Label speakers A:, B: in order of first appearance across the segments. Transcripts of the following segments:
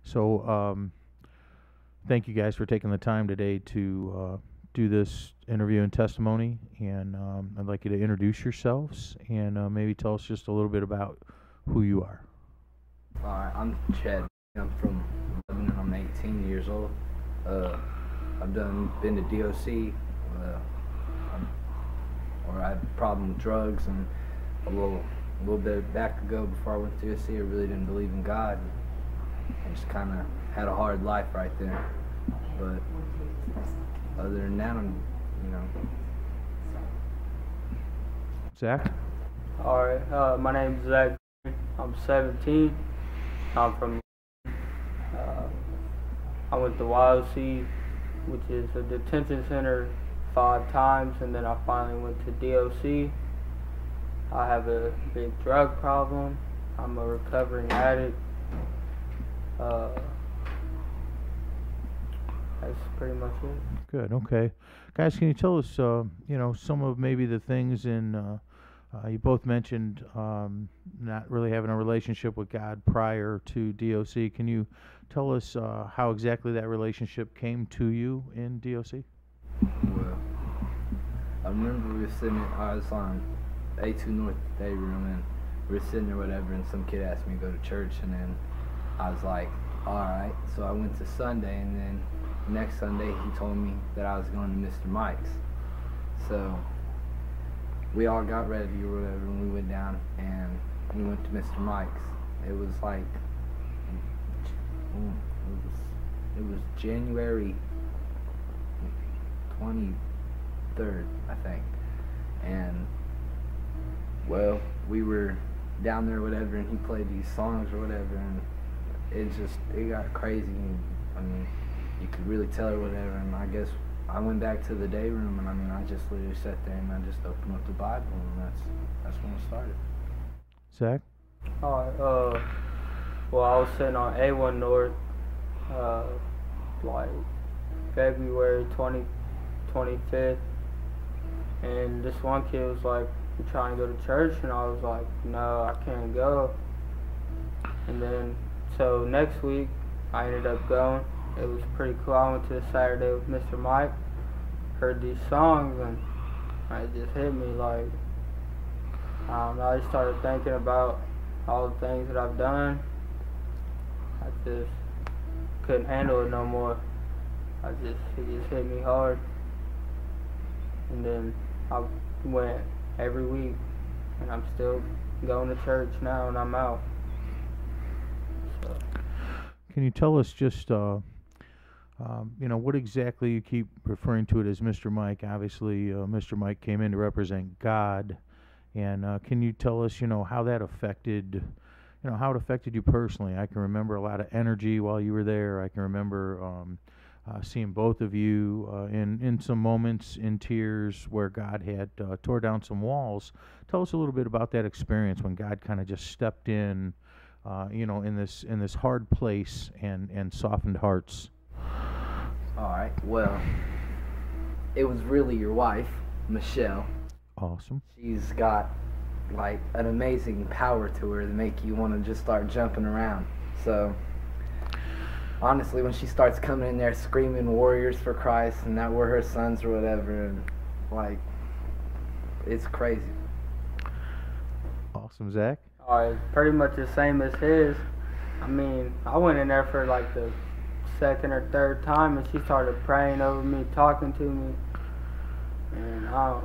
A: So, thank you guys for taking the time today to do this interview and testimony. And I'd like you to introduce yourselves and maybe tell us just a little bit about who you are.
B: All right, I'm Chad. I'm from Lebanon. I'm 18 years old. I've been to DOC, or I had a problem with drugs, and a little bit back ago before I went to DOC, I really didn't believe in God. I just kind of had a hard life right there. But other than that,
A: Zach?
C: All right, my name is Zach. I'm 17. I'm from. I went to YOC, which is a detention center, 5 times, and then I finally went to DOC. I have a big drug problem. I'm a recovering addict. That's pretty much it.
A: Good. Okay, guys, can you tell us, some of maybe the things in? You both mentioned not really having a relationship with God prior to DOC. Can you tell us how exactly that relationship came to you in DOC?
B: Well, I remember I was on A2 North Day Room, and we were sitting there, whatever, and some kid asked me to go to church, and then I was like, all right. So I went to Sunday, and then next Sunday he told me that I was going to Mr. Mike's. So we all got ready or whatever, and we went down and we went to Mr. Mike's. It was like, it was January 23rd, I think. And, well, we were down there or whatever, and he played these songs or whatever, and it got crazy. I mean, you could really tell or whatever, and I guess I went back to the day room, and I just literally sat there and I just opened up the Bible, and that's when it started.
A: Zach?
C: Alright, well, I was sitting on A1 North, like February 25th, and this one kid was like, "You trying to go to church?" And I was like, "No, I can't go." And then, so next week, I ended up going. It was pretty cool. I went to Saturday with Mr. Mike, heard these songs, and it just hit me like, I don't know, I just started thinking about all the things that I've done. I just couldn't handle it no more. It just hit me hard. And then I went every week, and I'm still going to church now, and I'm out. So.
A: Can you tell us just, what exactly you keep referring to it as Mr. Mike? Obviously, Mr. Mike came in to represent God, and can you tell us, how that affected, how it affected you personally? I can remember a lot of energy while you were there. I can remember seeing both of you in some moments in tears where God had tore down some walls. Tell us a little bit about that experience when God kind of just stepped in, in this hard place and softened hearts.
B: All right. Well, it was really your wife, Michelle.
A: Awesome.
B: She's got like an amazing power to her to make you want to just start jumping around. So honestly, when she starts coming in there screaming "Warriors for Christ" and that we're her sons or whatever, and like, it's crazy.
A: Awesome. Zach?
C: It's pretty much the same as his. I mean, I went in there for like the second or third time, and she started praying over me, talking to me, and I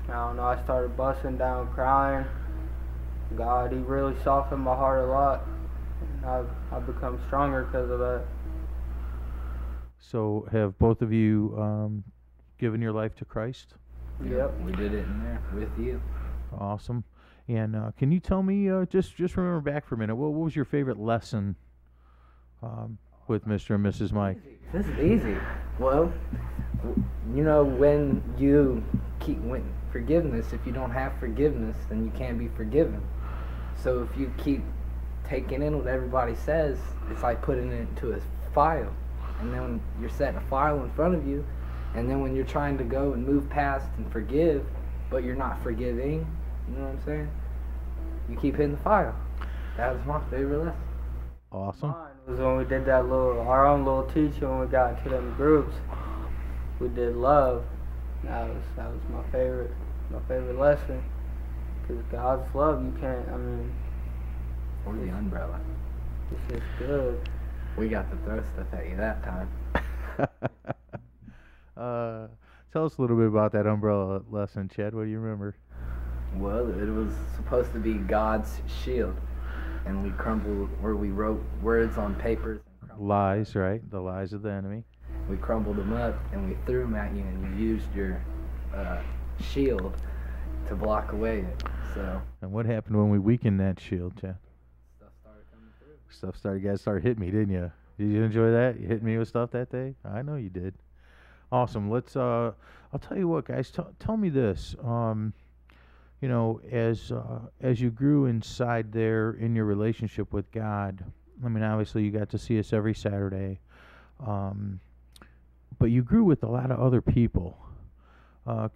C: don't know, I started busting down crying. God, he really softened my heart a lot, and I've become stronger because of that.
A: So have both of you given your life to Christ?
C: Yep.
B: We did it in there with you.
A: Awesome. And can you tell me, just remember back for a minute, what was your favorite lesson with Mr. and Mrs. Mike?
B: This is easy. Well, when you keep forgiveness, if you don't have forgiveness, then you can't be forgiven. So if you keep taking in what everybody says, it's like putting it into a file. And then when you're setting a file in front of you, and then when you're trying to go and move past and forgive, but you're not forgiving, you know what I'm saying? You keep hitting the file. That was my favorite lesson.
A: Awesome.
C: mine was when we did our own little teaching when we got into them groups. We did love. That was my favorite lesson. Because God's love, you can't,
B: Or the umbrella.
C: it's just good.
B: We got to throw stuff at you that time.
A: Tell us a little bit about that umbrella lesson, Chad. What do you remember?
B: Well, it was supposed to be God's shield. And we wrote words on papers. And
A: Lies, right? The lies of the enemy.
B: we crumbled them up and we threw them at you, and you used your shield to block away it. So.
A: And what happened when we weakened that shield, Chad?
B: Stuff started coming through.
A: You guys started hitting me, didn't you? Did you enjoy that? You hit me with stuff that day? I know you did. Awesome. Let's. I'll tell you what, guys. Tell me this. You know, as you grew inside there in your relationship with God, I mean, obviously you got to see us every Saturday, but you grew with a lot of other people.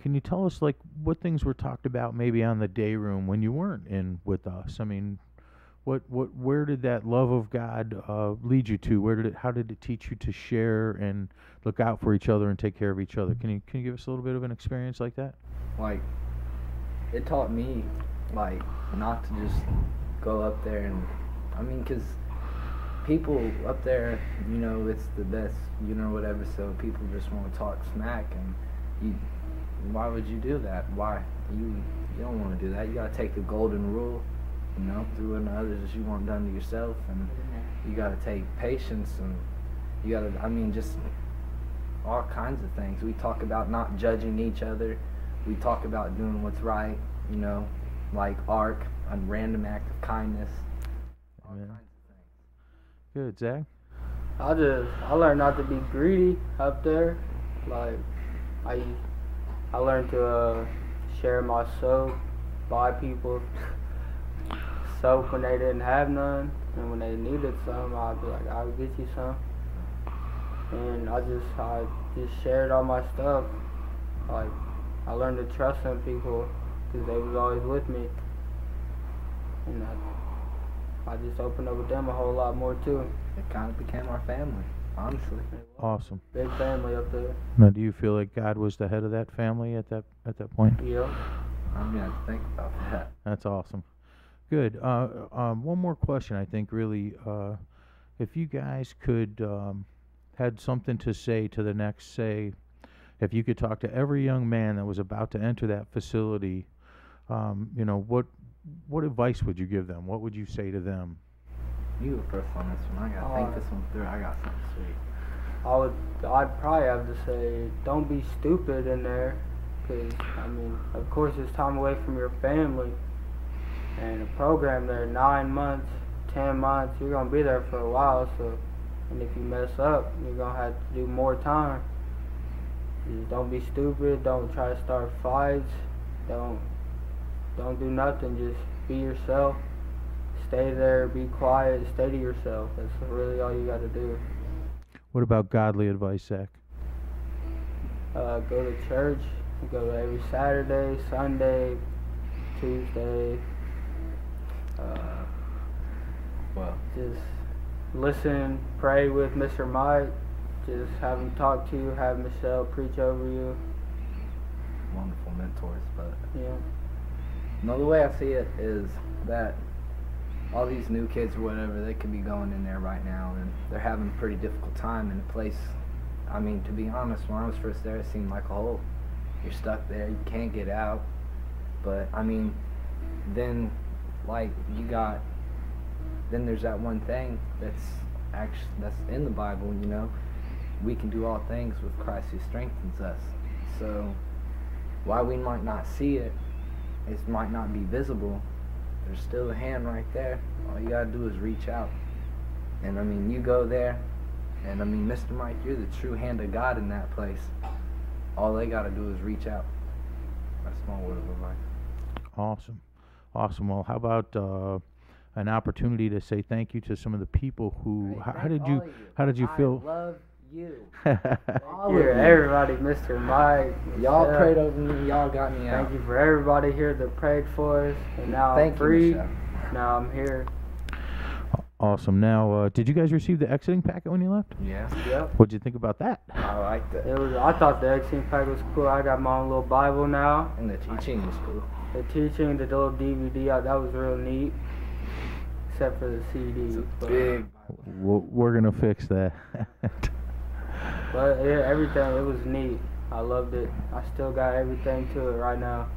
A: Can you tell us, like, what things were talked about maybe on the day room when you weren't in with us? I mean, where did that love of God lead you to? How did it teach you to share and look out for each other and take care of each other? Can you give us a little bit of an experience like that?
B: Like, it taught me, like, not to just go up there and, I mean, because people up there, you know, it's the best, you know, whatever, so people just want to talk smack, and why would you do that? Why? You don't want to do that. You got to take the golden rule, you know, do unto others as you want done to yourself, and you got to take patience, and you got to, I mean, just all kinds of things. We talk about not judging each other. We talk about doing what's right, you know, like ARC, a random act of kindness, all kinds of things.
A: Good, Zach?
C: I learned not to be greedy up there. Like, I learned to share my soap, buy people soap when they didn't have none, and when they needed some, I'd be like, I'll get you some. And I just shared all my stuff. Like, I learned to trust some people because they was always with me, and I just opened up with them a whole lot more too.
B: It kind of became our family, honestly.
A: Awesome.
C: Big family up there.
A: Now, do you feel like God was the head of that family at that point?
C: Yeah.
B: I'm gonna have to think about that.
A: That's awesome. Good. One more question, I think, really. If you guys could had something to say to the next, say, if you could talk to every young man that was about to enter that facility, you know, what advice would you give them? What would you say to them?
B: You go first on this one. I gotta think this one through. I got something sweet.
C: I'd probably have to say, don't be stupid in there, because, I mean, of course it's time away from your family, and a program there, 9 months, 10 months, you're going to be there for a while, so, and if you mess up, you're going to have to do more time. Just don't be stupid, don't try to start fights, don't do nothing, just be yourself, stay there, be quiet, stay to yourself. That's really all you got to do.
A: What about godly advice, Zach?
C: Go to church, go to every Saturday, Sunday, Tuesday. Just listen, pray with Mr. Mike. Just have him talk to you, have Michelle preach over you.
B: Wonderful mentors, but
C: Yeah.
B: no, the way I see it is that all these new kids or whatever, they could be going in there right now and they're having a pretty difficult time in a place. I mean, to be honest, when I was first there, it seemed like a hole. You're stuck there, you can't get out. But I mean, then like then there's that one thing that's in the Bible, you know. We can do all things with Christ who strengthens us. So while we might not see it, it might not be visible, there's still a hand right there. All you gotta do is reach out. And I mean, you go there, and I mean, Mr. Mike, you're the true hand of God in that place. All they gotta do is reach out. That's my word of advice.
A: Awesome. Well, how about an opportunity to say thank you to some of the people who? How did you feel?
B: I love you.
C: All of you, everybody, Mr. Mike.
B: Y'all
C: Michelle.
B: prayed over me. Y'all got me out.
C: Thank you for everybody here that prayed for us. And now I'm free.
B: You,
C: now I'm here.
A: Awesome. Now, did you guys receive the exiting packet when you left?
B: Yeah.
C: Yep.
A: What'd you think about that?
B: I liked it.
C: I thought the exiting pack was cool. I got my own little Bible now.
B: And the teaching was cool.
C: The teaching, the little DVD, that was real neat. Except for the CD.
B: It's a big.
A: We're gonna fix that.
C: But yeah, everything, it was neat. I loved it. I still got everything to it right now.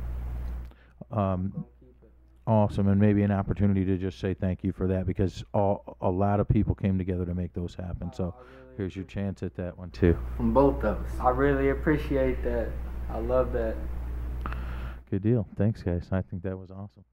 A: Awesome, and maybe an opportunity to just say thank you for that, because a lot of people came together to make those happen. So here's your chance at that one too.
B: From both of us.
C: I really appreciate that. I love that.
A: Good deal. Thanks, guys. I think that was awesome.